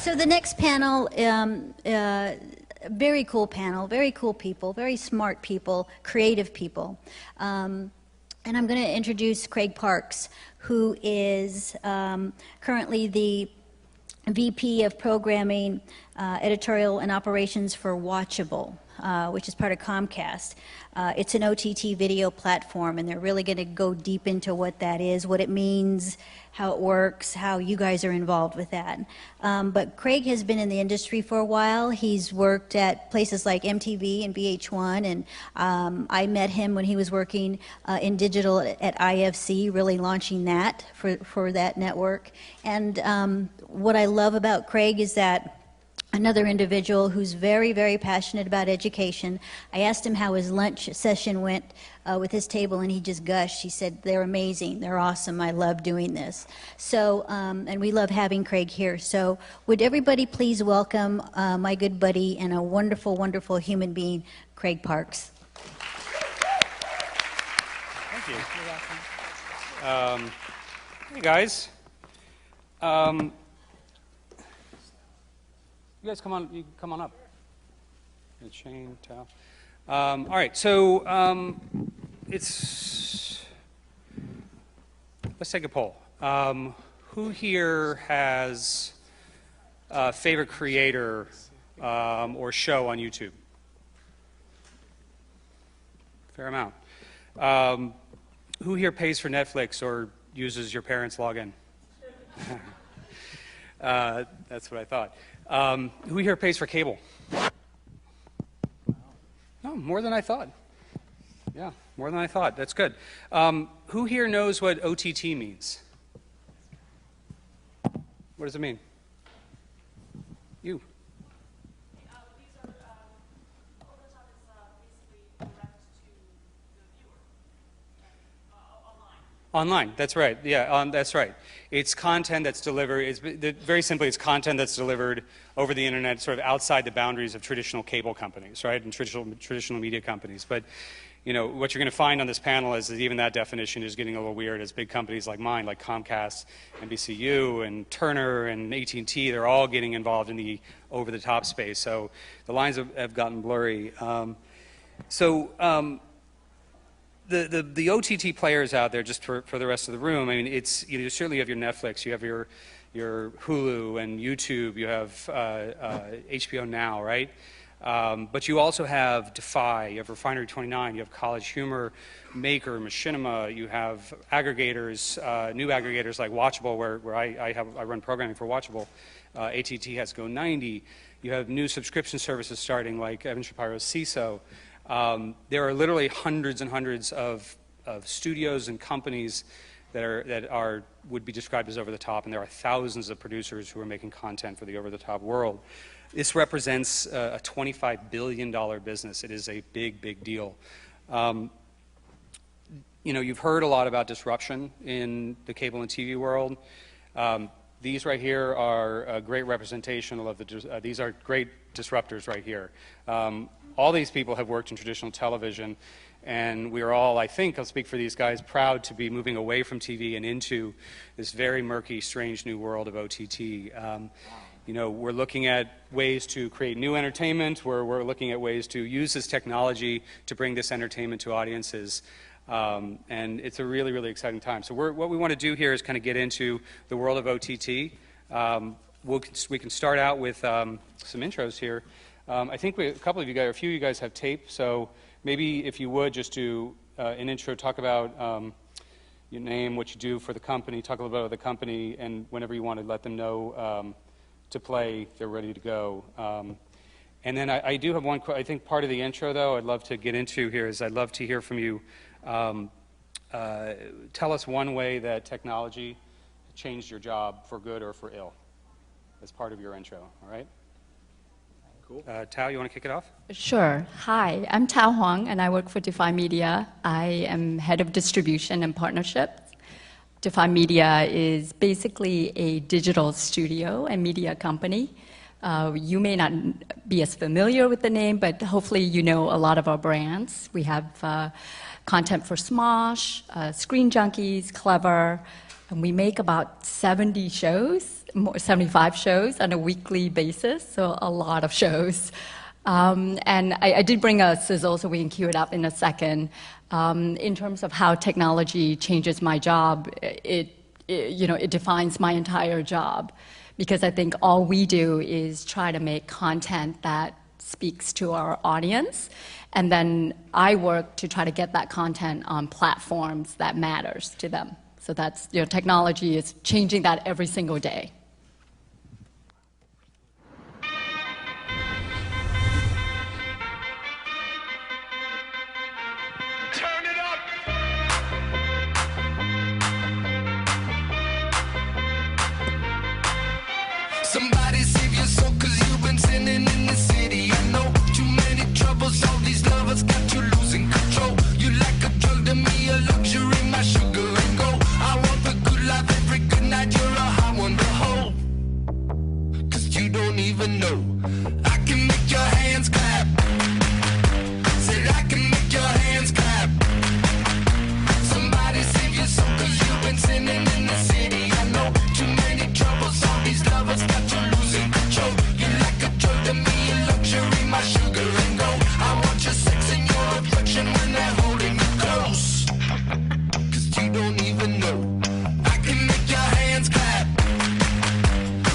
So the next panel, very cool panel, very cool people, very smart people, creative people. And I'm going to introduce Craig Parks, who is currently the VP of Programming, Editorial and Operations for Watchable, which is part of Comcast. It's an OTT video platform, and they're really going to go deep into what that is, what it means, how it works, how you guys are involved with that. But Craig has been in the industry for a while. He's worked at places like MTV and VH1, and I met him when he was working in digital at IFC, really launching that for that network. And what I love about Craig is that another individual who's very, very passionate about education. I asked him how his lunch session went with his table, and he just gushed. He said, they're amazing, they're awesome, I love doing this. So, and we love having Craig here. So would everybody please welcome my good buddy and a wonderful, wonderful human being, Craig Parks. Thank you. You're welcome. Hey guys. You guys come on up. Shane, Thao. All right, so let's take a poll. Who here has a favorite creator or show on YouTube? Fair amount. Who here pays for Netflix or uses your parents' login? That's what I thought. Who here pays for cable? No, more than I thought. Yeah, more than I thought. That's good. Who here knows what OTT means? What does it mean? You. These are, over the top is basically direct to the viewer, online. Online, that's right. Yeah, that's right. It's content that's delivered, very simply, it's content that's delivered over the internet, sort of outside the boundaries of traditional cable companies, right, and traditional media companies. But, you know, what you're going to find on this panel is that even that definition is getting a little weird as big companies like mine, like Comcast, NBCU, and Turner, and AT&T, they're all getting involved in the over-the-top space. So the lines have gotten blurry. The OTT players out there, just for the rest of the room, I mean, it's, you certainly have your Netflix, you have your Hulu and YouTube, you have HBO Now, right? But you also have DEFY, you have Refinery 29, you have College Humor, Maker, Machinima, you have aggregators, new aggregators like Watchable, where I run programming for Watchable. AT&T has Go90. You have new subscription services starting like Evan Shapiro's Seeso. There are literally hundreds and hundreds of studios and companies that would be described as over the top, and there are thousands of producers who are making content for the over the top world. This represents a $25 billion business. It is a big, big deal. You know, you've heard a lot about disruption in the cable and TV world. These right here are a great representation of these are great disruptors right here. All these people have worked in traditional television, and we are all, I think, I'll speak for these guys, proud to be moving away from TV and into this very murky, strange new world of OTT. You know, we're looking at ways to create new entertainment. We're looking at ways to use this technology to bring this entertainment to audiences. And it's a really, really exciting time. So what we want to do here is kind of get into the world of OTT. We can start out with some intros here. I think a couple of you guys, or a few of you guys have tape, so maybe if you would just do an intro, talk about your name, what you do for the company, talk a little bit about the company, and whenever you want to let them know to play, they're ready to go. And then I do have one, I think part of the intro, though, I'd love to get into here is I'd love to hear from you. Tell us one way that technology changed your job for good or for ill as part of your intro, all right? Cool. Thao, you want to kick it off? Sure. Hi, I'm Thao Hoang, and I work for DEFY Media. I am head of distribution and partnerships. DEFY Media is basically a digital studio and media company. You may not be as familiar with the name, but hopefully you know a lot of our brands. We have content for Smosh, Screen Junkies, Clever, And we make about 70 shows, 75 shows on a weekly basis, so a lot of shows. And I did bring a sizzle so we can cue it up in a second. In terms of how technology changes my job, it defines my entire job. Because I think all we do is try to make content that speaks to our audience. And then I work to try to get that content on platforms that matters to them. So that's, technology is changing that every single day. Somebody save your soul, cause you've been sinning in the city. I know too many troubles, all these lovers got you losing control. You like a drug to me, a luxury, my sugar and gold. I want the good life every good night, you're a high one to hold. Cause you don't even know, I can make your hands clap. Said I can make your hands clap. Somebody save your soul, cause you've been sinning in the city. I know too many troubles, all these lovers got you losing control. You like a drug to me, a luxury, my sugar and gold. I want your sex and your affection when they're holding you close. Cause you don't even know, I can make your hands clap.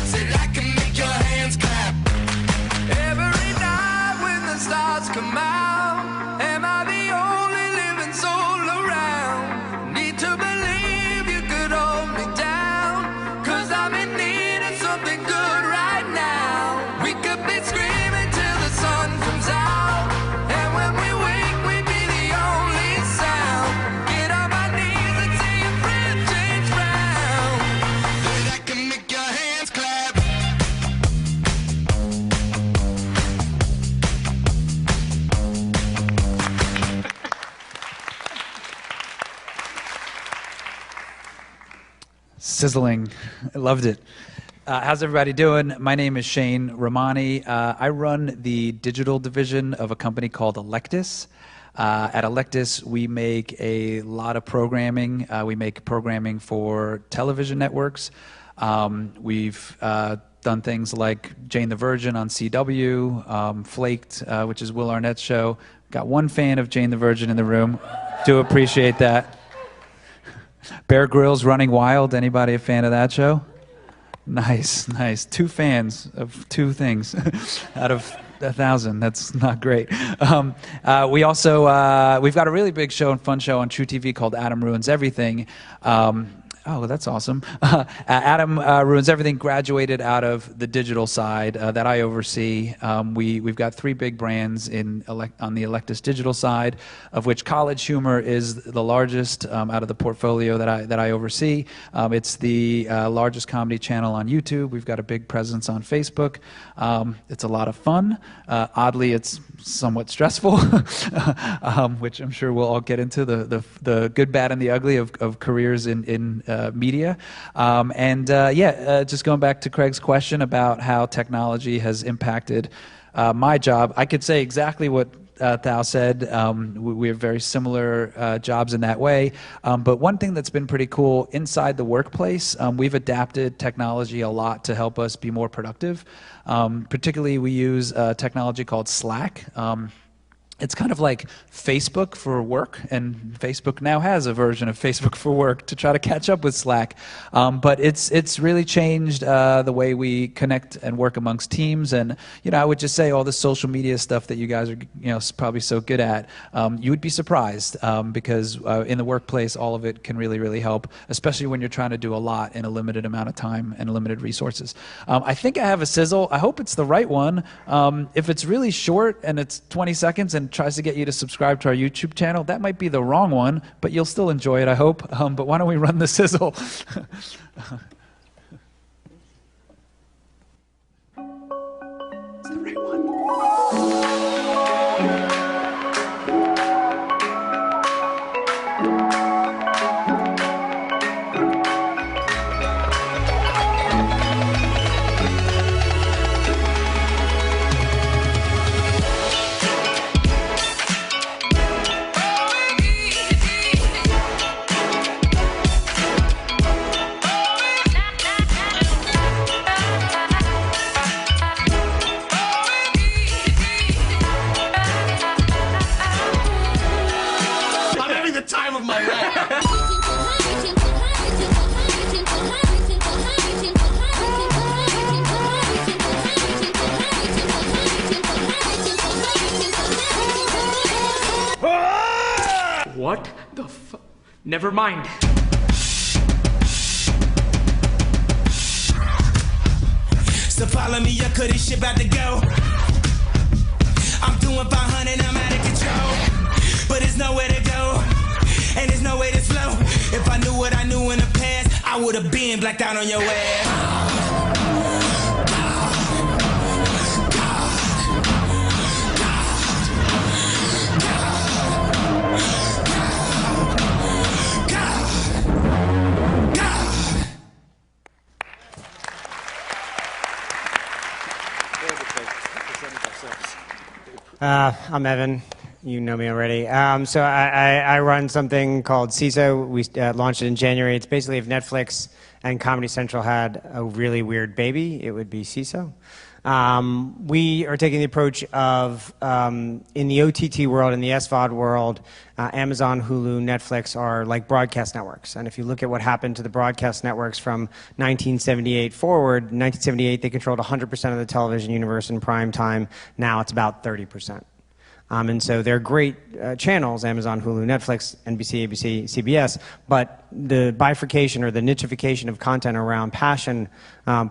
Said I can make your hands clap. Every night when the stars come out, am I the only living soul around? Need to believe you could hold me down, cause I'm in need of something good right now. We could be screaming till the sun comes out, and when we wake we'd be the only sound. Get on my knees and see your friend change round. That I can make your hands clap. Sizzling. I loved it. How's everybody doing? My name is Shane Rhamani. I run the digital division of a company called Electus. At Electus, we make a lot of programming. We make programming for television networks. We've done things like Jane the Virgin on CW, Flaked, which is Will Arnett's show. Got one fan of Jane the Virgin in the room. Do appreciate that. Bear Grylls Running Wild. Anybody a fan of that show? Nice, nice. 2 fans of 2 things out of 1,000. That's not great. We also we've got a really big show and fun show on True TV called Adam Ruins Everything. Oh, that's awesome. Adam Ruins Everything graduated out of the digital side that I oversee. We've got 3 big brands on the Electus digital side, of which College Humor is the largest out of the portfolio that I oversee. It's the largest comedy channel on YouTube. We've got a big presence on Facebook. It's a lot of fun. Oddly, it's somewhat stressful, which I'm sure we'll all get into, the good, bad, and the ugly of careers in media. Just going back to Craig's question about how technology has impacted my job, I could say exactly what Thao said. We have very similar jobs in that way. But one thing that's been pretty cool inside the workplace, we've adapted technology a lot to help us be more productive. Particularly, we use technology called Slack. It's kind of like Facebook for work, and Facebook now has a version of Facebook for work to try to catch up with Slack. But it's really changed the way we connect and work amongst teams. And I would just say all the social media stuff that you guys are probably so good at, you would be surprised because in the workplace, all of it can really help, especially when you're trying to do a lot in a limited amount of time and limited resources. I think I have a sizzle. I hope it's the right one. If it's really short and it's 20 seconds and tries to get you to subscribe to our YouTube channel, that might be the wrong one, but you'll still enjoy it, I hope. But why don't we run the sizzle? It's the right one. Never mind. So follow me, cause this shit about to go. I'm doing 500, I'm out of control. But there's nowhere to go, and there's no way to slow. If I knew what I knew in the past, I would have been blacked out on your ass. I'm Evan. You know me already. So I run something called Seeso. We launched it in January. It's basically if Netflix and Comedy Central had a really weird baby, it would be Seeso. We are taking the approach of, in the OTT world, in the SVOD world, Amazon, Hulu, Netflix are like broadcast networks. And if you look at what happened to the broadcast networks from 1978 forward, 1978 they controlled 100% of the television universe in prime time. Now it's about 30%. And so they're great channels, Amazon, Hulu, Netflix, NBC, ABC, CBS, but the bifurcation or the nichification of content around passion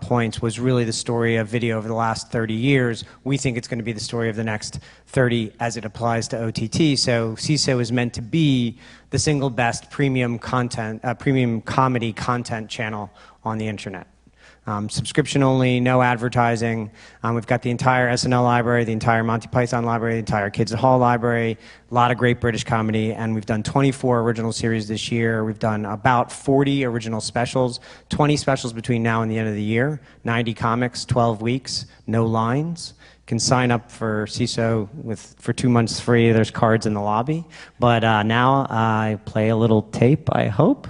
points was really the story of video over the last 30 years. We think it's going to be the story of the next 30 as it applies to OTT. So Seeso is meant to be the single best premium content, premium comedy content channel on the internet. Subscription only, no advertising. We've got the entire SNL library, the entire Monty Python library, the entire Kids at Hall library, a lot of great British comedy, and we've done 24 original series this year. We've done about 40 original specials, 20 specials between now and the end of the year, 90 comics, 12 weeks, no lines. You can sign up for Seeso for 2 months free. There's cards in the lobby. But now I play a little tape, I hope.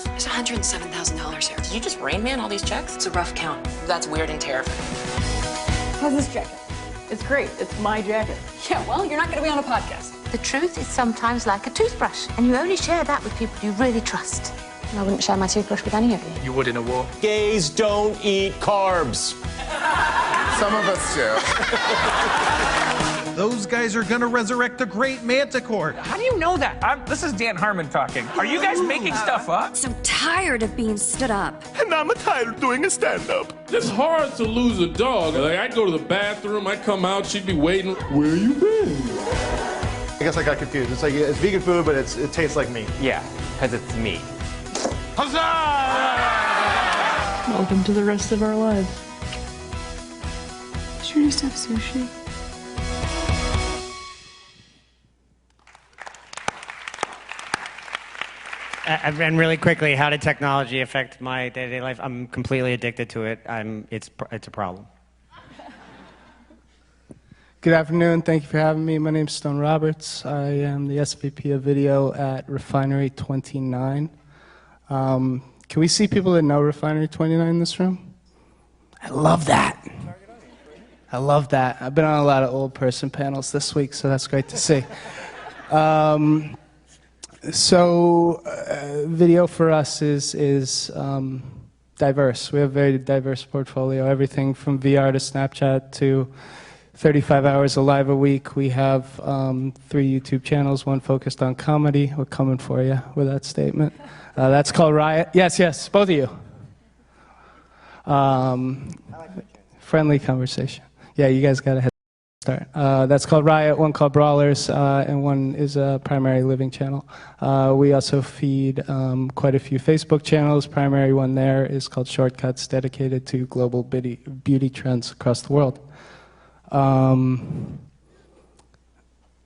There's $107,000 here. Did you just Rain Man all these checks? It's a rough count. That's weird and terrifying. How's this jacket? It's great. It's my jacket. Yeah, well, you're not going to be on a podcast. The truth is sometimes like a toothbrush, and you only share that with people you really trust. I wouldn't share my toothbrush with any of you. You would in a war. Gays don't eat carbs. Some of us do. Those guys are gonna resurrect the great Manticore. How do you know that? This is Dan Harmon talking. Are you guys making stuff up? So tired of being stood up. And I'm tired of doing a stand-up. It's hard to lose a dog. Like, I'd go to the bathroom, I'd come out, she'd be waiting. Where you been? I guess I got confused. It's like, it's vegan food, but it tastes like meat. Yeah, because it's meat. Huzzah! Welcome to the rest of our lives. Should we just have sushi? And really quickly, how did technology affect my day-to-day life? I'm completely addicted to it. It's a problem. Good afternoon. Thank you for having me. My name is Stone Roberts. I am the SVP of video at Refinery 29. Can we see people that know Refinery 29 in this room? I love that. I love that. I've been on a lot of old person panels this week, so that's great to see. Video for us is diverse. We have a very diverse portfolio, everything from VR to Snapchat to 35 hours of live a week. We have 3 YouTube channels, one focused on comedy. We're coming for you with that statement. That's called Riot. Yes, both of you. Friendly conversation. Yeah, you guys got a head start. That's called Riot, one called Brawlers, and one is a primary living channel. We also feed quite a few Facebook channels. Primary one there is called Shortcuts, dedicated to global beauty trends across the world. I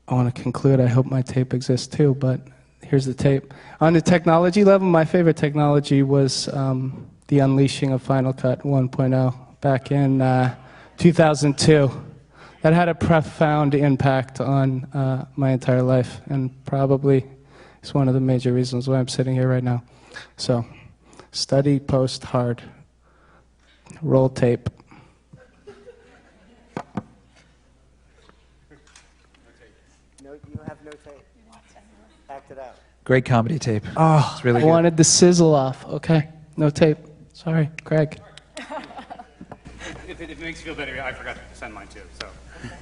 want to conclude. I hope my tape exists too, but here's the tape. On the technology level, my favorite technology was the unleashing of Final Cut 1.0 back in 2002. That had a profound impact on my entire life, and probably is one of the major reasons why I'm sitting here right now. So, study, post, hard. Roll tape. No, you have no tape. Act it out. Great comedy tape. Oh, it's really I good. wanted the sizzle off. Okay, no tape. Sorry, Craig. if it makes you feel better, I forgot to send mine too. So.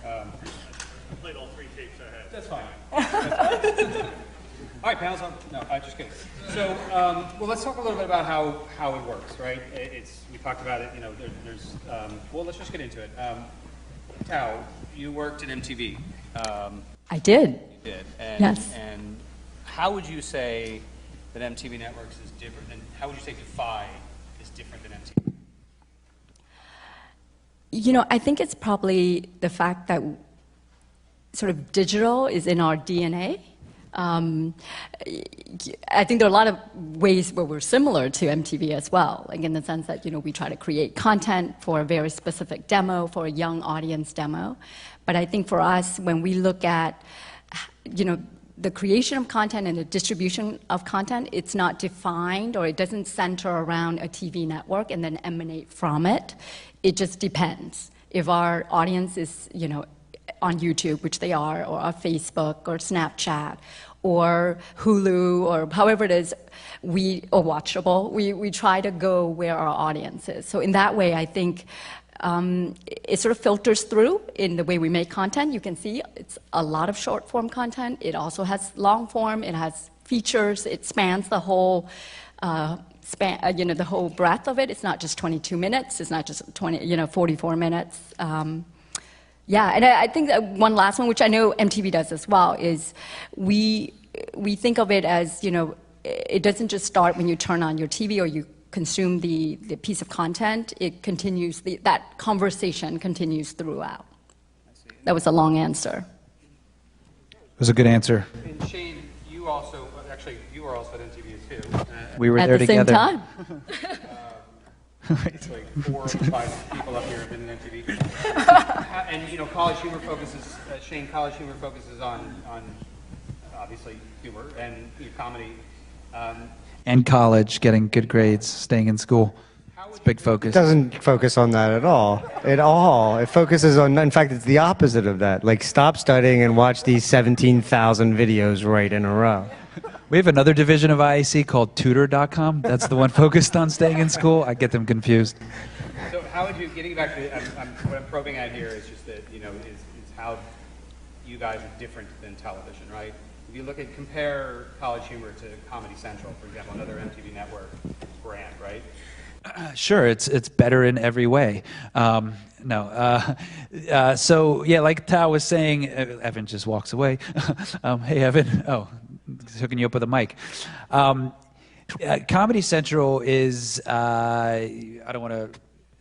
I played all 3 tapes I had. That's fine. All right, panels on. No, just kidding. So, well, let's talk a little bit about how it works, right? We talked about it. You know, there's. Well, let's just get into it. Thao, you worked at MTV. I did. You did. And, yes. And how would you say that MTV Networks is different? And how would you say DEFY is different than MTV? You know, I think it's probably the fact that sort of digital is in our DNA. I think there are a lot of ways where we're similar to MTV as well, like in the sense that, you know, we try to create content for a very specific demo, for a young audience demo. But I think for us, when we look at, you know, the creation of content and the distribution of content, it's not defined, or it doesn't center around a TV network and then emanate from it. It just depends. If our audience is, you know, on YouTube, which they are, or on Facebook, or Snapchat, or Hulu, or however it is, or Watchable, we try to go where our audience is. So in that way, I think it sort of filters through in the way we make content. You can see it's a lot of short form content. It also has long form. It has features. It spans the whole you know, the whole breadth of it. It's not just 22 minutes. It's not just 44 minutes. Yeah, and I think that one last one, which I know MTV does as well, is we think of it as, you know, it doesn't just start when you turn on your TV or you consume the piece of content. It continues, that conversation continues throughout. That was a long answer. It was a good anser. And Shane, you also, actually, you were also at MTV too. We were there together. At the same time. It's like 4 or 5 people up here have been in MTV. And, you know, College Humor focuses, Shane, College Humor focuses on obviously humor and comedy. And college, getting good grades, staying in school. It's a big focus. It doesn't focus on that at all. At all. It focuses on, in fact, it's the opposite of that. Like, stop studying and watch these 17,000 videos right in a row. We have another division of IAC called Tutor.com. That's the one focused on staying in school. I get them confused. So how would you, getting back to, what I'm probing at here is just that, you know, is how you guys are different than television, right? If you compare College Humor to Comedy Central, for example, another MTV network brand, right? Sure, it's better in every way. So yeah, like Thao was saying, Evan just walks away. Hey, Evan. Oh, hooking you up with a mic. Comedy Central is, I don't want to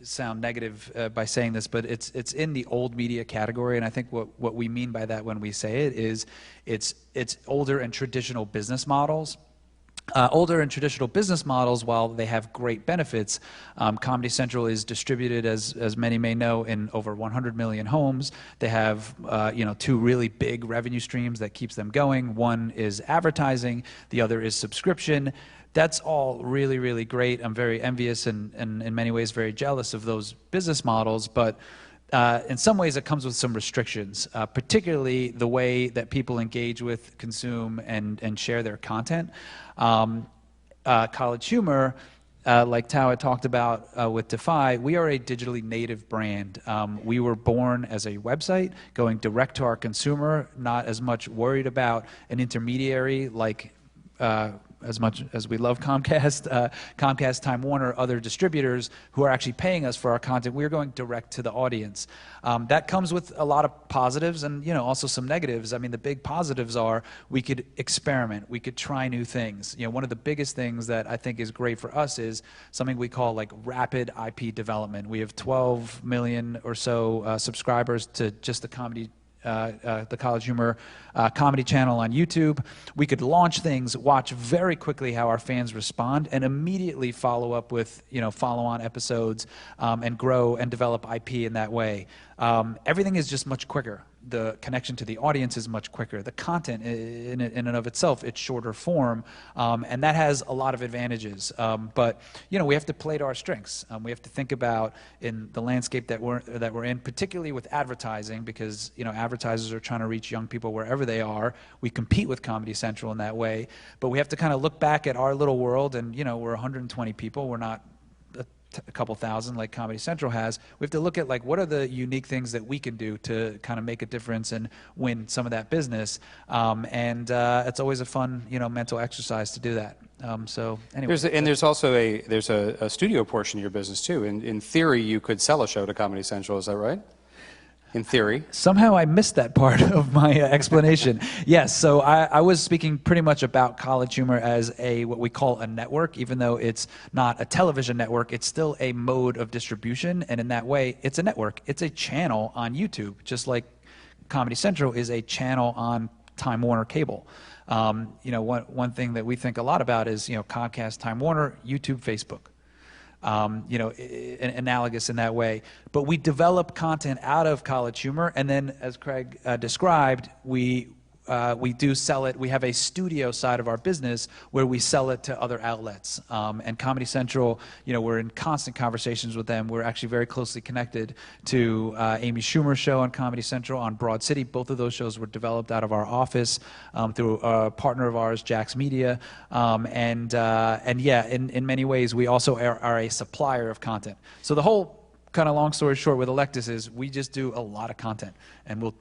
sound negative by saying this, but it's in the old media category, and I think what we mean by that when we say it is it's older and traditional business models. Older and traditional business models, while they have great benefits, Comedy Central is distributed, as many may know, in over 100 million homes. They have 2 really big revenue streams that keeps them going. One is advertising, the other is subscription. That's all really, really great. I'm very envious and in many ways very jealous of those business models, but in some ways it comes with some restrictions, particularly the way that people engage with, consume, and share their content. College Humor, like Thao had talked about with DEFY, we are a digitally native brand. We were born as a website, going direct to our consumer, not as much worried about an intermediary like as much as we love Comcast, Time Warner, other distributors who are actually paying us for our content. We're going direct to the audience. That comes with a lot of positives and also some negatives. I mean, the big positives are we could experiment, we could try new things. One of the biggest things that I think is great for us is something we call like rapid IP development. We have 12 million or so subscribers to just the College Humor comedy channel on YouTube. We could launch things, watch very quickly how our fans respond, and immediately follow up with follow-on episodes and grow and develop IP in that way. Everything is just much quicker. The connection to the audience is much quicker. The content in and of itself, it's shorter form, and that has a lot of advantages. But we have to play to our strengths. We have to think about in the landscape that we're in, particularly with advertising, because advertisers are trying to reach young people wherever they are. We compete with Comedy Central in that way, but we have to kind of look back at our little world, and we're 120 people. We're not a couple thousand like Comedy Central has, we have to look at like what are the unique things that we can do to kind of make a difference and win some of that business. It's always a fun, mental exercise to do that. So anyway. There's also a studio portion of your business too. In theory, you could sell a show to Comedy Central. Is that right? In theory. Somehow I missed that part of my explanation. Yes, so I was speaking pretty much about College Humor as what we call a network. Even though it's not a television network, it's still a mode of distribution, and in that way, it's a network. It's a channel on YouTube, just like Comedy Central is a channel on Time Warner Cable. One thing that we think a lot about is, Comcast, Time Warner, YouTube, Facebook. Analogous in that way. But we develop content out of College Humor, and then, as Craig described, we do sell it. We have a studio side of our business where we sell it to other outlets. And Comedy Central, we're in constant conversations with them. We're actually very closely connected to Amy Schumer's show on Comedy Central on Broad City. Both of those shows were developed out of our office through a partner of ours, Jax Media. In many ways, we also are a supplier of content. So the whole kind of long story short with Electus is we just do a lot of content, and we'll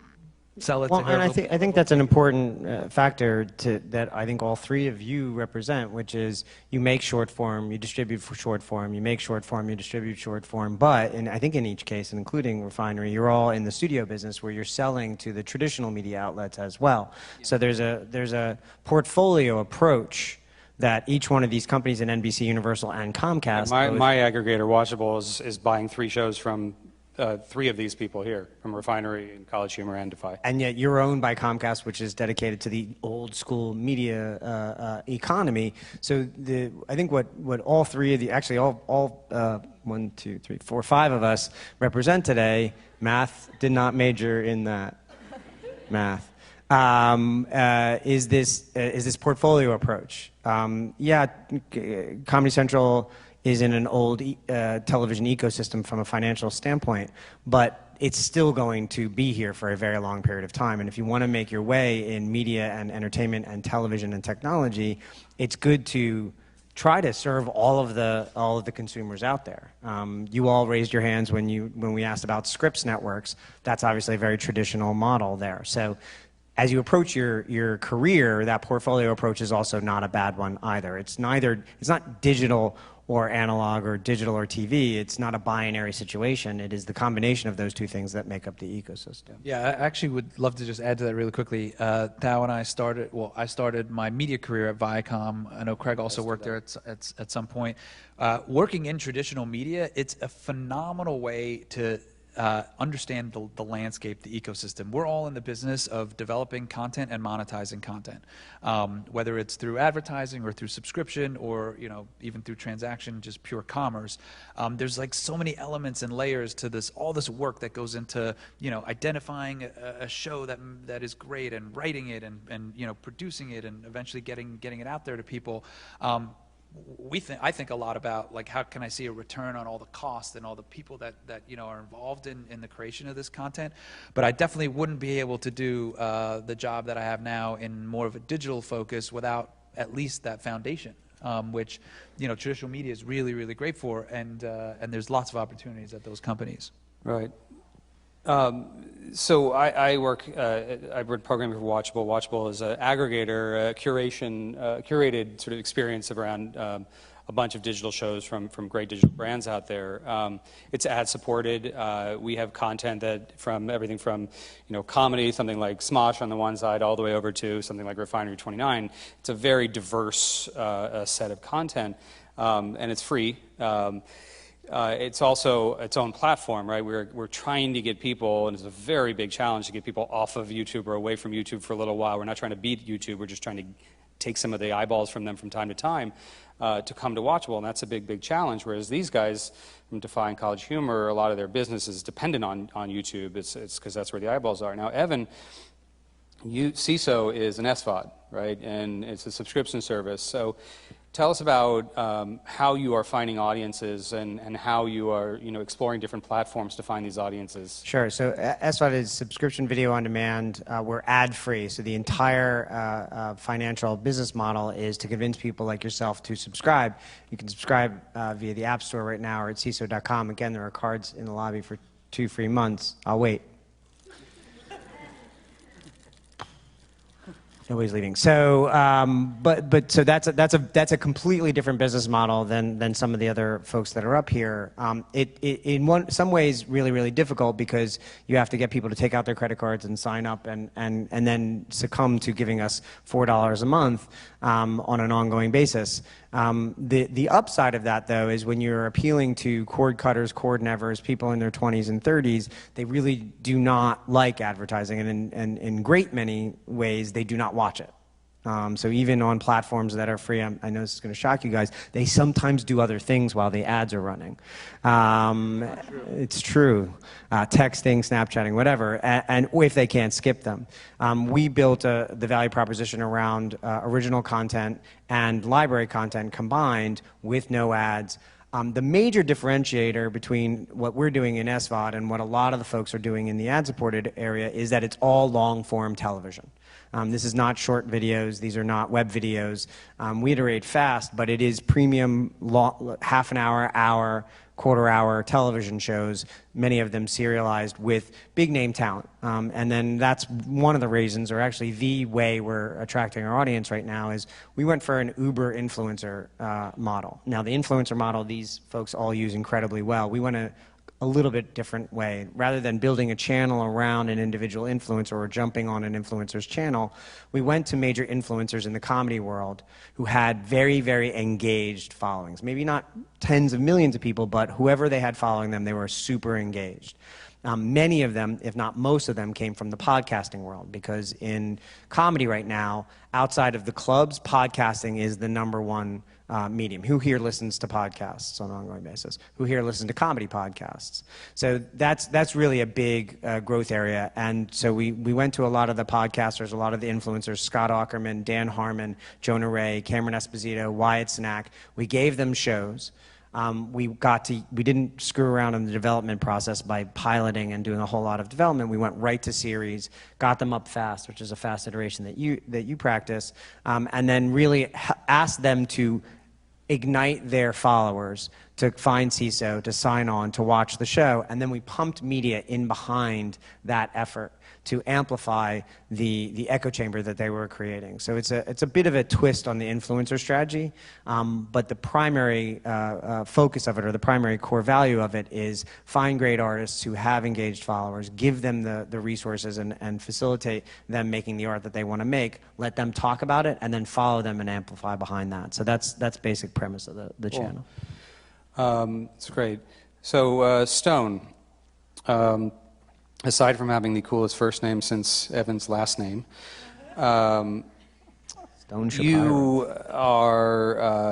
sell it to her. And I think that's an important factor that I think all three of you represent, which is you make short form, you distribute for short form, you make short form, you distribute short form. But I think in each case, and including Refinery, you're all in the studio business where you're selling to the traditional media outlets as well. Yeah. So there's a portfolio approach that each one of these companies in NBC, Universal, and Comcast. My aggregator, Watchable, is buying 3 shows from 3 of these people here, from Refinery and College Humor and DEFY. And yet you're owned by Comcast, which is dedicated to the old school media economy. So I think what all 3 of the, actually all 1, 2, 3, 4, 5 of us represent today, math, did not major in that math, is this portfolio approach. Comedy Central is in an old television ecosystem from a financial standpoint, but it's still going to be here for a very long period of time. And if you want to make your way in media and entertainment and television and technology, it's good to try to serve all of the consumers out there. You all raised your hands when we asked about Scripps networks. That's obviously a very traditional model there. So as you approach your career, that portfolio approach is also not a bad one either. It's not digital or analog or digital or TV. It's not a binary situation. It is the combination of those 2 things that make up the ecosystem. Yeah, I actually would love to just add to that really quickly. Thao and I I started my media career at Viacom. I know Craig also worked there at some point. Working in traditional media, it's a phenomenal way to understand the landscape, the ecosystem. We're all in the business of developing content and monetizing content, whether it's through advertising or through subscription or even through transaction, just pure commerce. There's like so many elements and layers to all this work that goes into identifying a show that is great and writing it and producing it and eventually getting it out there to people. I think a lot about like how can I see a return on all the cost and all the people that are involved in the creation of this content. But I definitely wouldn't be able to do the job that I have now in more of a digital focus without at least that foundation, which traditional media is really, really great for, and there's lots of opportunities at those companies. Right. So I run programming for Watchable. Watchable is an aggregator, curated sort of experience around a bunch of digital shows from great digital brands out there. It's ad supported. We have content from everything from comedy, something like Smosh on the one side, all the way over to something like Refinery 29. It's a very diverse set of content, and it's free. It's also its own platform, right? We're trying to get people, and it's a very big challenge to get people off of YouTube or away from YouTube for a little while. We're not trying to beat YouTube. We're just trying to take some of the eyeballs from them from time to time to come to Watchable, and that's a big, big challenge. Whereas these guys from DEFY and College Humor, a lot of their business is dependent on YouTube. It's because that's where the eyeballs are. Now, Evan, Seeso is an SVOD, right? And it's a subscription service. So Tell us about how you are finding audiences and how you are, exploring different platforms to find these audiences. Sure. So SVOD is subscription video on demand. We're ad-free. So the entire financial business model is to convince people like yourself to subscribe. You can subscribe via the App Store right now or at Seeso.com. Again, there are cards in the lobby for 2 free months. I'll wait. Nobody's leaving. So, so that's a completely different business model than some of the other folks that are up here. In some ways, really difficult because you have to get people to take out their credit cards and sign up and then succumb to giving us $4 a month on an ongoing basis. The upside of that, though, is when you're appealing to cord cutters, cord nevers, people in their 20s and 30s, they really do not like advertising, and in great many ways, they do not watch it. So even on platforms that are free, I know this is going to shock you guys, they sometimes do other things while the ads are running. It's true. Texting, Snapchatting, whatever, and if they can't skip them. We built the value proposition around original content and library content combined with no ads. The major differentiator between what we're doing in SVOD and what a lot of the folks are doing in the ad-supported area is that it's all long-form television. This is not short videos. These are not web videos. We iterate fast, but it is premium half an hour, hour, quarter-hour television shows, many of them serialized with big-name talent. And then that's one of the reasons, or actually the way we're attracting our audience right now, is we went for an Uber influencer model. Now, the influencer model, these folks all use incredibly well. We went a little bit different way. Rather than building a channel around an individual influencer or jumping on an influencer's channel, we went to major influencers in the comedy world who had very engaged followings. Maybe not tens of millions of people, but whoever they had following them, they were super engaged. Many of them, if not most of them, came from the podcasting world, because in comedy right now, outside of the clubs, podcasting is the #1 medium. Who here listens to podcasts on an ongoing basis? Who here listens to comedy podcasts? So that's really a big growth area. And so we went to a lot of the podcasters, a lot of the influencers, Scott Aukerman, Dan Harmon, Jonah Ray, Cameron Esposito, Wyatt Cenac. We gave them shows. We didn't screw around in the development process by piloting and doing a whole lot of development. We went right to series, got them up fast, which is a fast iteration that you practice, and then really asked them to ignite their followers to find Seeso, to sign on, to watch the show, and then we pumped media in behind that effort to amplify the echo chamber that they were creating. So it's a bit of a twist on the influencer strategy, but the primary focus of it, or the primary core value of it, is find great artists who have engaged followers, give them the resources and facilitate them making the art that they want to make, let them talk about it, and then follow them and amplify behind that. So that's basic premise of the channel. It's great. So Stone, aside from having the coolest first name since Evan's last name, Stone Shapiro. You are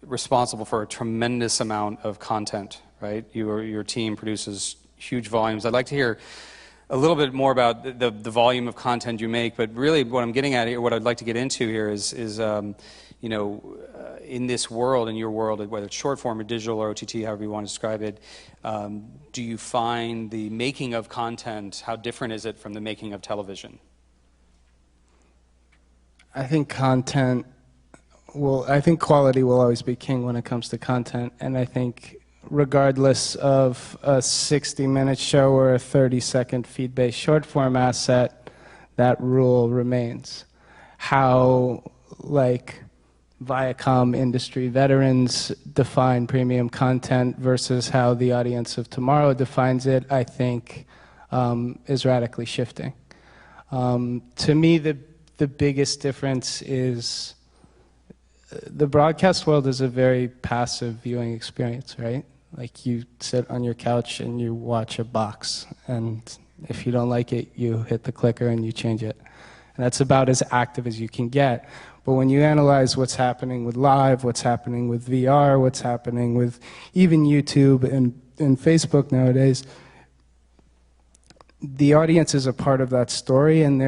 responsible for a tremendous amount of content, right? Your team produces huge volumes. I'd like to hear a little bit more about the volume of content you make, but really what I'm getting at here, what I'd like to get into here is in this world, in your world, whether it's short form or digital or OTT, however you want to describe it, do you find the making of content, how different is it from the making of television? I think quality will always be king when it comes to content, and I think regardless of a 60-minute show or a 30-second feed-based short-form asset, that rule remains. How, Viacom industry veterans define premium content versus how the audience of tomorrow defines it, I think, is radically shifting. To me, the biggest difference is the broadcast world is a very passive viewing experience, right? Like you sit on your couch and you watch a box, and if you don't like it, you hit the clicker and you change it. And that's about as active as you can get. But when you analyze what's happening with live, what's happening with VR, what's happening with even YouTube and Facebook nowadays, the audience is a part of that story, and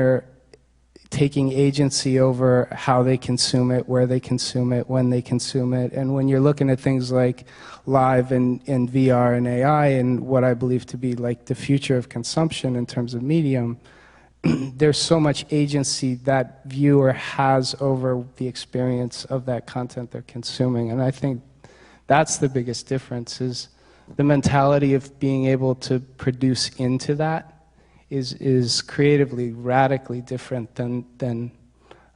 taking agency over how they consume it, where they consume it, when they consume it. And when you're looking at things like live and VR and AI and what I believe to be like the future of consumption in terms of medium, there's so much agency that viewer has over the experience of that content they're consuming. And I think that's the biggest difference, is the mentality of being able to produce into that is creatively radically different than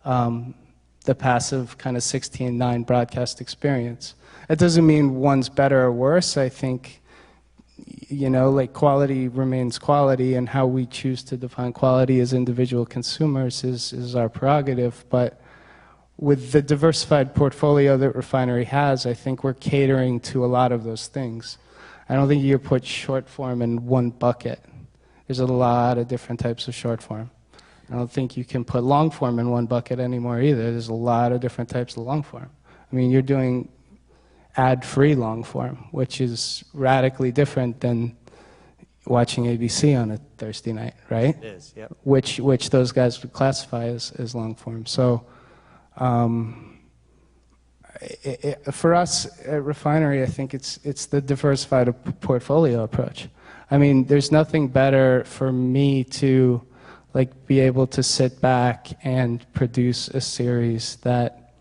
the passive kind of 16:9 broadcast experience. That doesn't mean one's better or worse. I think, you know, like quality remains quality, and how we choose to define quality as individual consumers is our prerogative. But with the diversified portfolio that Refinery has, I think we're catering to a lot of those things. I don't think you put short form in one bucket. There's a lot of different types of short form. I don't think you can put long form in one bucket anymore either. There's a lot of different types of long form. I mean, you're doing ad-free long form, which is radically different than watching ABC on a Thursday night, right? It is, yep. Which those guys would classify as long form. So for us at Refinery, I think it's the diversified portfolio approach. I mean, there's nothing better for me to like be able to sit back and produce a series that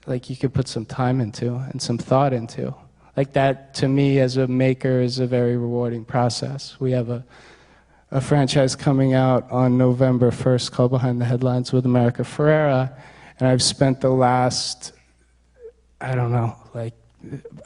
like you could put some time into and some thought into. Like that, to me, as a maker, is a very rewarding process. We have a franchise coming out on November 1st called Behind the Headlines with America Ferrera, and I've spent the last, I don't know, like,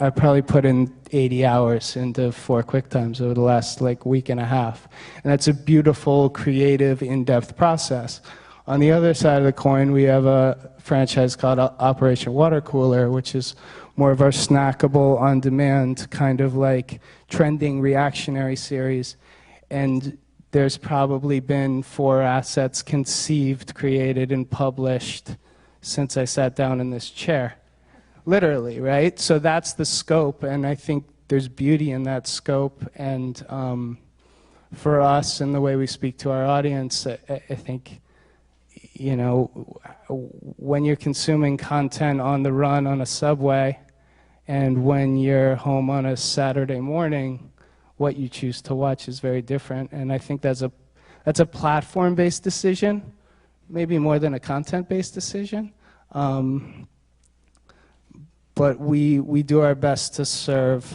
I probably put in 80 hours into 4 QuickTimes over the last like week and a half. And that's a beautiful, creative, in-depth process. On the other side of the coin, we have a franchise called Operation Water Cooler, which is more of our snackable, on-demand, kind of like trending reactionary series. And there's probably been 4 assets conceived, created, and published since I sat down in this chair. Literally, right? So that's the scope, and I think there's beauty in that scope. And for us, and the way we speak to our audience, I think, you know, when you're consuming content on the run on a subway, and when you're home on a Saturday morning, what you choose to watch is very different. And I think that's a platform-based decision, maybe more than a content-based decision. But we do our best to serve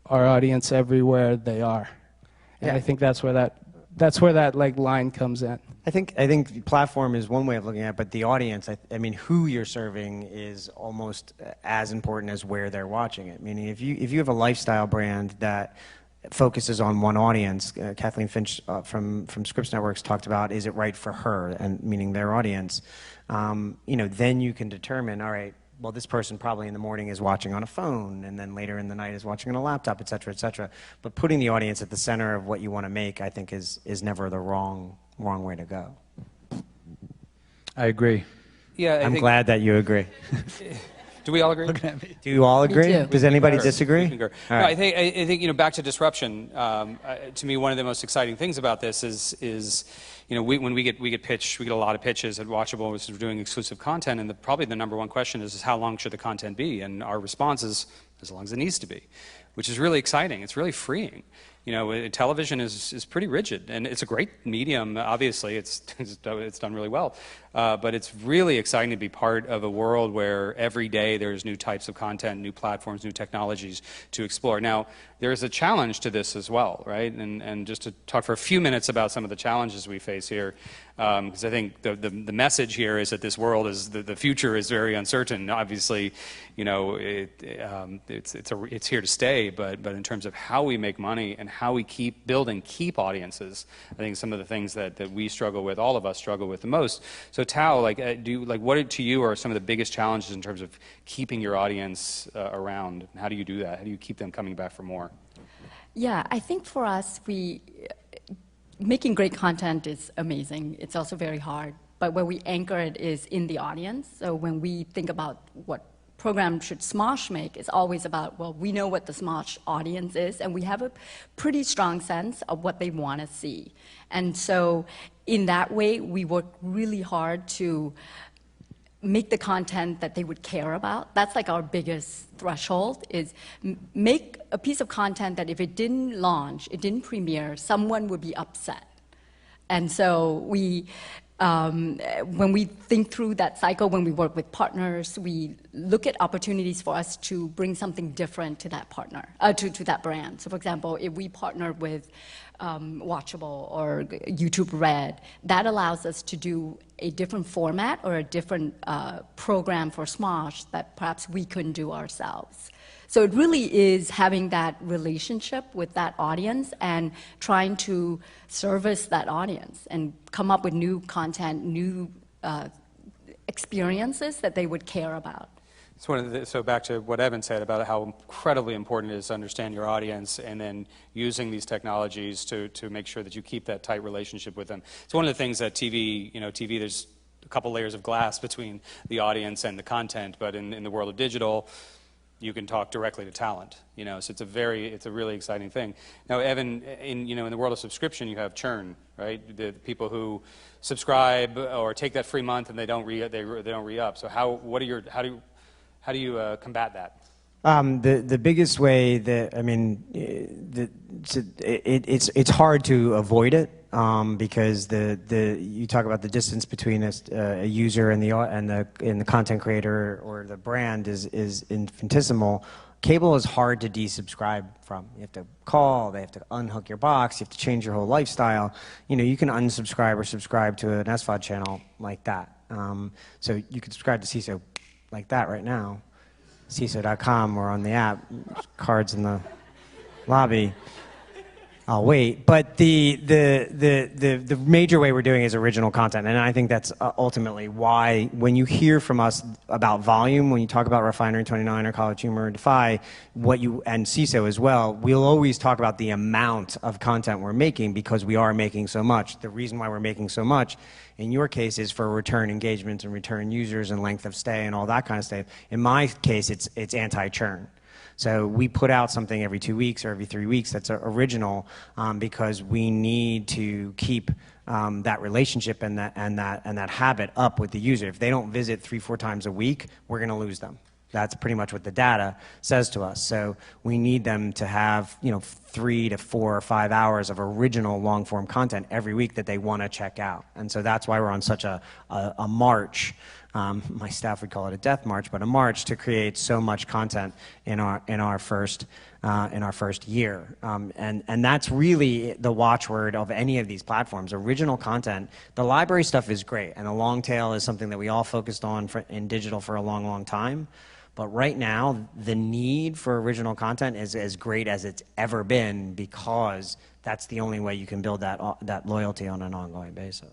our audience everywhere they are. And Yeah. I think that's where that like line comes in. I think platform is one way of looking at it, but the audience, I mean, who you're serving is almost as important as where they're watching it. Meaning, if you have a lifestyle brand that focuses on one audience, Kathleen Finch from Scripps Networks talked about, is it right for her, and meaning their audience, you know, then you can determine, all right, well, this person probably in the morning is watching on a phone, and then later in the night is watching on a laptop, et cetera, et cetera. But putting the audience at the center of what you want to make, I think, is never the wrong way to go. I agree. Yeah, I'm glad that you agree. Do we all agree? Do you all agree? too. Does anybody disagree? All All right. right. I think, you know, back to disruption. To me, one of the most exciting things about this is you know, when we get pitched, we get a lot of pitches at Watchable, which is doing exclusive content, and probably the number one question is how long should the content be? And our response is as long as it needs to be, which is really exciting. It's really freeing. You know, television is pretty rigid, and it's a great medium. Obviously, it's done really well, but it's really exciting to be part of a world where every day there's new types of content, new platforms, new technologies to explore. Now, there's a challenge to this as well, right? And just to talk for a few minutes about some of the challenges we face here, because I think the message here is that this world is the future is very uncertain. Obviously, you know, it's here to stay, but in terms of how we make money and how we keep keep audiences, I think some of the things that we struggle with, all of us struggle with the most. So Thao, what to you are some of the biggest challenges in terms of keeping your audience around? How do you do that? How do you keep them coming back for more? Yeah, I think for us, making great content is amazing. It's also very hard. But where we anchor it is in the audience. So when we think about what program should Smosh make is always about, well, we know what the Smosh audience is, and we have a pretty strong sense of what they want to see. And so in that way, we work really hard to make the content that they would care about. That's like our biggest threshold, is make a piece of content that if it didn't launch, it didn't premiere, someone would be upset. And so we, when we think through that cycle, when we work with partners, we look at opportunities for us to bring something different to that partner, to that brand. So for example, if we partner with Watchable or YouTube Red, that allows us to do a different format or a different program for Smosh that perhaps we couldn't do ourselves. So it really is having that relationship with that audience and trying to service that audience and come up with new content, new experiences that they would care about. So back to what Evan said about how incredibly important it is to understand your audience and then using these technologies to make sure that you keep that tight relationship with them. It's one of the things that TV, there's a couple layers of glass between the audience and the content, but in the world of digital, you can talk directly to talent, so it's a really exciting thing. Now, Evan, in the world of subscription, you have churn, right? The people who subscribe or take that free month and they don't re-up. So how do you combat that? The biggest way that, it's hard to avoid it because you talk about the distance between a user and the content creator or the brand is infinitesimal. Cable is hard to desubscribe from. You have to call, they have to unhook your box, you have to change your whole lifestyle. You can unsubscribe or subscribe to an SVOD channel like that. So you can subscribe to Seeso like that right now. Seeso.com or on the app, cards in the lobby. I'll wait. But the major way we're doing is original content, and I think that's ultimately why when you hear from us about volume, when you talk about Refinery 29 or College Humor or DEFY, and Seeso as well, we'll always talk about the amount of content we're making because we are making so much. The reason why we're making so much, in your case, is for return engagement and return users and length of stay and all that kind of stuff. In my case, it's anti-churn. So we put out something every 2 weeks or every 3 weeks that's original because we need to keep that relationship and that habit up with the user. If they don't visit 3-4 times a week, we're going to lose them. That's pretty much what the data says to us. So we need them to have 3 to 4 or 5 hours of original long-form content every week that they want to check out. And so that's why we're on such a march. My staff would call it a death march, but a march to create so much content in our first year, and that's really the watchword of any of these platforms. Original content. The library stuff is great, and the long tail is something that we all focused on in digital for a long, long time. But right now, the need for original content is as great as it's ever been because that's the only way you can build that loyalty on an ongoing basis.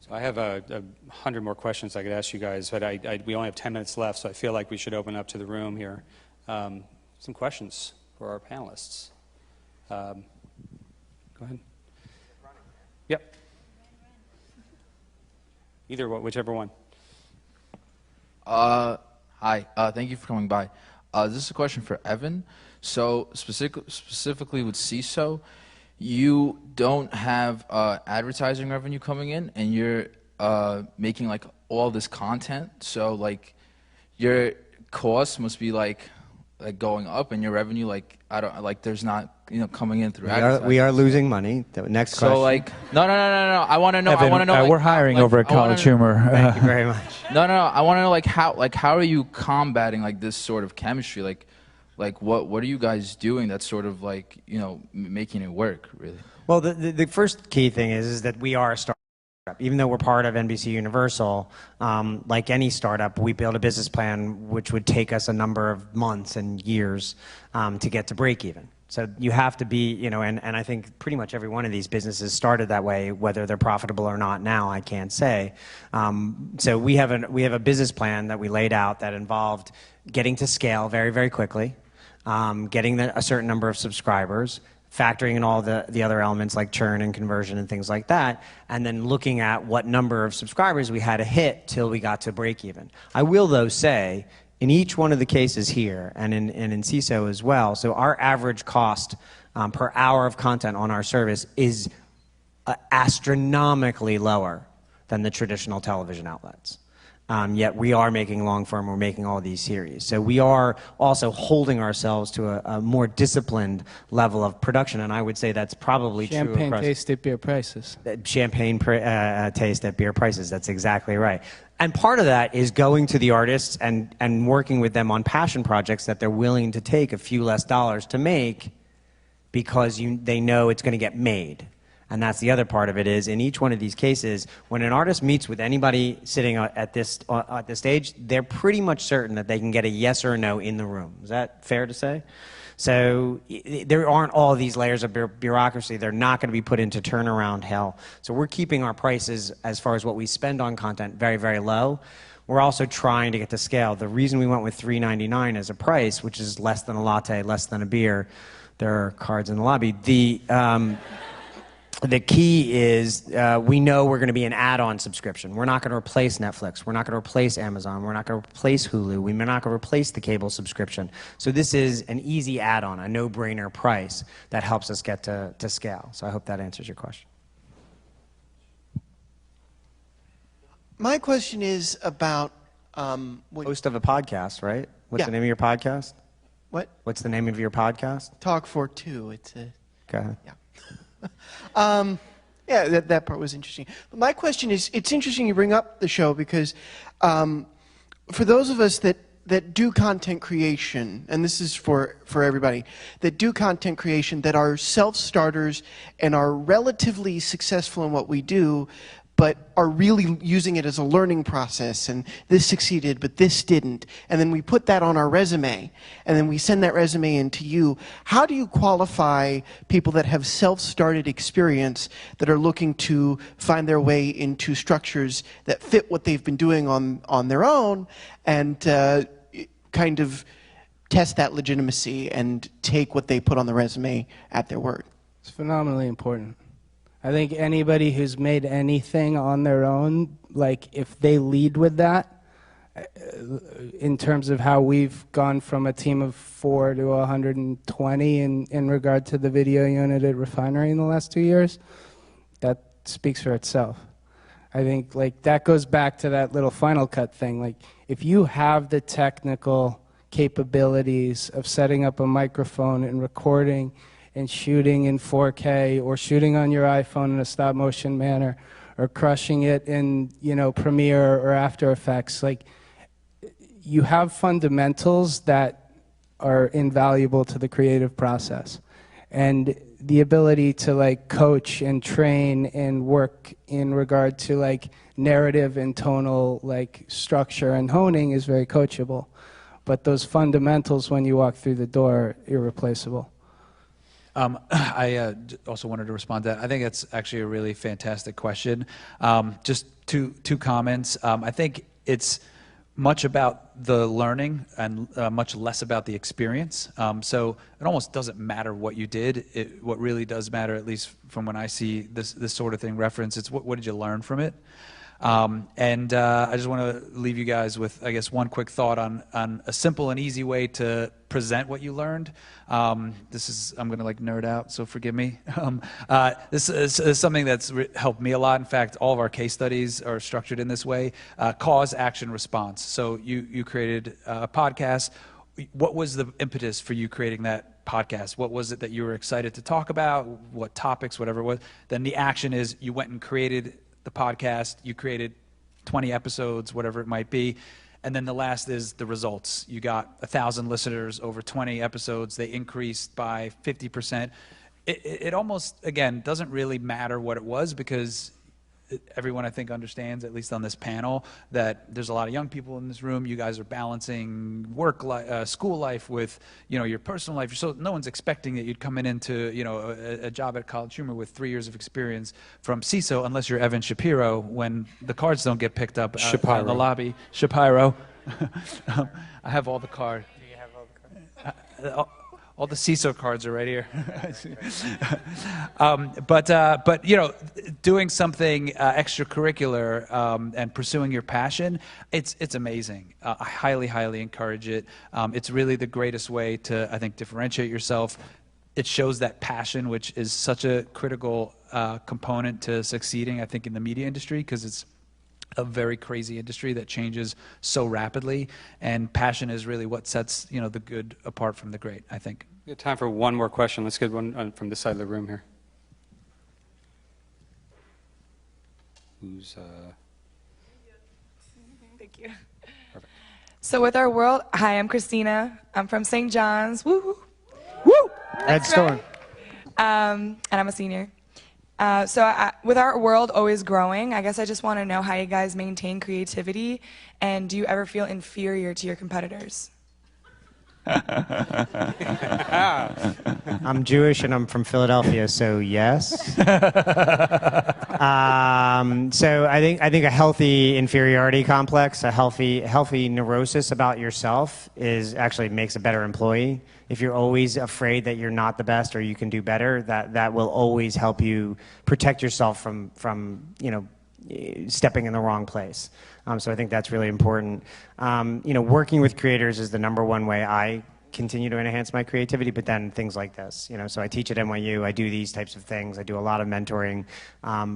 So I have 100 more questions I could ask you guys, but we only have 10 minutes left, so I feel like we should open up to the room here. Some questions for our panelists. Go ahead. Yep. Whichever one. Hi, thank you for coming by. This is a question for Evan. So specifically with Seeso, you don't have advertising revenue coming in, and you're making like all this content. So like your costs must be like going up, and your revenue there's not coming in through advertising. We are losing money. Next question. So like no. I want to know. Evan, I want to know. we're hiring over at College Humor. Thank you very much. No. I want to know how are you combating this sort of chemistry? Like what are you guys doing that's sort of making it work really? Well, the first key thing is that we are a startup. Even though we're part of NBC Universal, like any startup, we build a business plan which would take us a number of months and years to get to break even. So you have to be, and I think pretty much every one of these businesses started that way, whether they're profitable or not now, I can't say. So we have a business plan that we laid out that involved getting to scale very, very quickly, getting a certain number of subscribers, factoring in all the other elements like churn and conversion and things like that, and then looking at what number of subscribers we had to hit till we got to break even. I will, though, say in each one of the cases here, and in Seeso as well, so our average cost per hour of content on our service is astronomically lower than the traditional television outlets. Yet we are making long form, we're making all these series. So we are also holding ourselves to a more disciplined level of production, and I would say that's probably true across... Champagne taste at beer prices. Champagne taste at beer prices, that's exactly right. And part of that is going to the artists and working with them on passion projects that they're willing to take a few less dollars to make because they know it's going to get made. And that's the other part of it is, in each one of these cases, when an artist meets with anybody sitting at this stage, they're pretty much certain that they can get a yes or a no in the room. Is that fair to say? So there aren't all these layers of bureaucracy. They're not going to be put into turnaround hell. So we're keeping our prices, as far as what we spend on content, very, very low. We're also trying to get to scale. The reason we went with $3.99 as a price, which is less than a latte, less than a beer, there are cards in the lobby. The key is we know we're going to be an add-on subscription. We're not going to replace Netflix. We're not going to replace Amazon. We're not going to replace Hulu. We're not going to replace the cable subscription. So this is an easy add-on, a no-brainer price that helps us get to scale. So I hope that answers your question. My question is about... Host of a podcast, right? What's the name of your podcast? What? What's the name of your podcast? Talk for Two. It's a... Go ahead. Yeah. Yeah, that part was interesting. But my question is, it's interesting you bring up the show because for those of us that do content creation, and this is for everybody, that do content creation, that are self-starters and are relatively successful in what we do, but are really using it as a learning process, and this succeeded, but this didn't. And then we put that on our resume, and then we send that resume in to you. How do you qualify people that have self-started experience that are looking to find their way into structures that fit what they've been doing on their own, and kind of test that legitimacy and take what they put on the resume at their word? It's phenomenally important. I think anybody who's made anything on their own, like if they lead with that, in terms of how we've gone from a team of 4 to 120 in regard to the video unit at Refinery in the last 2 years, that speaks for itself. I think like that goes back to that little Final Cut thing. Like if you have the technical capabilities of setting up a microphone and recording and shooting in 4K or shooting on your iPhone in a stop motion manner or crushing it in, you know, Premiere or After Effects, like you have fundamentals that are invaluable to the creative process. And the ability to like coach and train and work in regard to like narrative and tonal like structure and honing is very coachable. But those fundamentals when you walk through the door are irreplaceable. I also wanted to respond to that. I think that's actually a really fantastic question. Just two comments. I think it's much about the learning and much less about the experience. So it almost doesn't matter what you did. What really does matter, at least from when I see this sort of thing referenced, it's what did you learn from it? I just want to leave you guys with, I guess, one quick thought on a simple and easy way to present what you learned. I'm going to like nerd out, so forgive me. This is something that's helped me a lot. In fact, all of our case studies are structured in this way. Cause, action, response. So you created a podcast. What was the impetus for you creating that podcast? What was it that you were excited to talk about? What topics, whatever it was? Then the action is you went and created the podcast, you created 20 episodes, whatever it might be. And then the last is the results. You got 1,000 listeners over 20 episodes. They increased by 50%. It almost, again, doesn't really matter what it was because everyone I think understands, at least on this panel, that there's a lot of young people in this room. You guys are balancing work life, school life with, you know, your personal life. So no one's expecting that you'd come into, you know, a job at College Humor with 3 years of experience from Seeso, unless you're Evan Shapiro when the cards don't get picked up out in the lobby. Shapiro. I have all the cards. Do you have all the cards? All the Seeso cards are right here. But you know, doing something extracurricular and pursuing your passion, it's amazing. I highly encourage it. It's really the greatest way to, I think, differentiate yourself. It shows that passion, which is such a critical component to succeeding, I think, in the media industry, because it's a very crazy industry that changes so rapidly, and passion is really what sets, you know, the good apart from the great, I think. We have time for one more question. Let's get one from this side of the room here. Who's Thank you. So with our world, hi, I'm Christina. I'm from St. John's. Woo! Woo! Red Storm. And I'm a senior. With our world always growing, I guess I just want to know how you guys maintain creativity, and do you ever feel inferior to your competitors? I'm Jewish and I'm from Philadelphia, so yes. So I think a healthy inferiority complex, a healthy neurosis about yourself actually makes a better employee. If you're always afraid that you're not the best or you can do better, that will always help you protect yourself from you know, stepping in the wrong place. So I think that's really important. You know, working with creators is the #1 way I continue to enhance my creativity, but then things like this, you know, so I teach at NYU, I do these types of things, I do a lot of mentoring,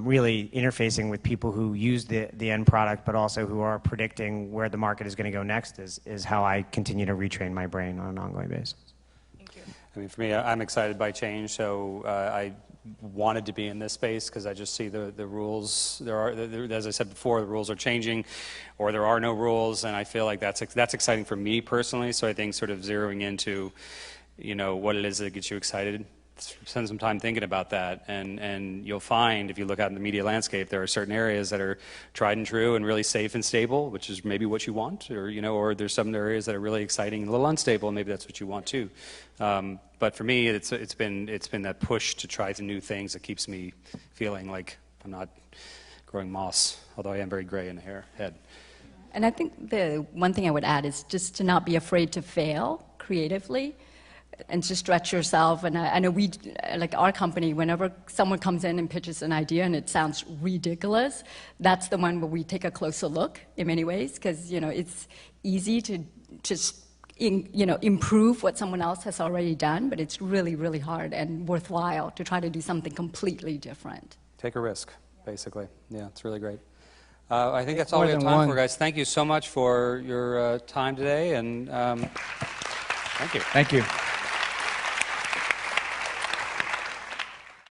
really interfacing with people who use the end product, but also who are predicting where the market is going to go next is how I continue to retrain my brain on an ongoing basis. Thank you. I mean, for me, I'm excited by change, so I wanted to be in this space because I just see the rules. As I said before, the rules are changing, or there are no rules, and I feel like that's exciting for me personally. So I think sort of zeroing into, you know, what it is that gets you excited. Spend some time thinking about that, and you'll find if you look out in the media landscape, there are certain areas that are tried and true and really safe and stable, which is maybe what you want, or you know, or there's some areas that are really exciting and a little unstable, and maybe that's what you want too. But for me, it's been that push to try the new things that keeps me feeling like I'm not growing moss, although I am very gray in the head. And I think the one thing I would add is just to not be afraid to fail creatively and to stretch yourself. And I know we, like our company, whenever someone comes in and pitches an idea and it sounds ridiculous, that's the one where we take a closer look in many ways, because, you know, it's easy to just improve what someone else has already done, but it's really, really hard and worthwhile to try to do something completely different. Take a risk, basically. Yeah, it's really great. I think that's all we have time for, guys. Thank you so much for your time today, and thank you. Thank you.